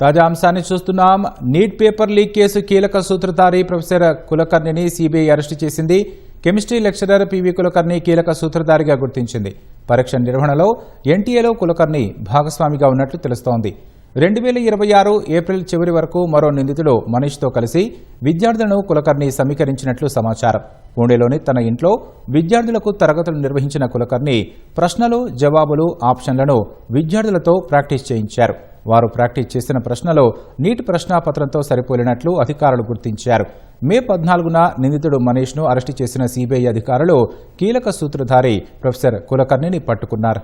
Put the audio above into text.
తాజా అంశాన్ని చూస్తున్నాం. నీట్ పేపర్ లీక్ కేసు కీలక సూత్రధారి ప్రొఫెసర్ కులకర్ణిని సిబిఐ అరెస్టు చేసింది. కెమిస్ట్రీ లెక్చరర్ పివి కులకర్ణి కీలక సూత్రధారిగా గుర్తించింది. పరీక్ష నిర్వహణలో ఎన్టీఏలో కులకర్ణి భాగస్వామిగా ఉన్నట్లు తెలుస్తోంది. 2026 ఏప్రిల్ చివరి వరకు మరో నిందితుడు మనీష్తో కలిసి విద్యార్థులను కులకర్ణి సమీకరించినట్లు సమాచారం. పూణేలోని తన ఇంట్లో విద్యార్థులకు తరగతులు నిర్వహించిన కులకర్ణి ప్రశ్నలు, జవాబులు, ఆప్షన్లను విద్యార్థులతో ప్రాక్టీస్ చేయించారు. వారు ప్రాక్టీస్ చేసిన ప్రశ్నలు నీట్ ప్రశ్నాపత్రంతో సరిపోలినట్లు అధికారులు గుర్తించారు. మే 14న నిందితుడు మనీష్ను అరెస్టు చేసిన సిబిఐ అధికారులు కీలక సూత్రధారి ప్రొఫెసర్ కులకర్ణిని పట్టుకున్నారు.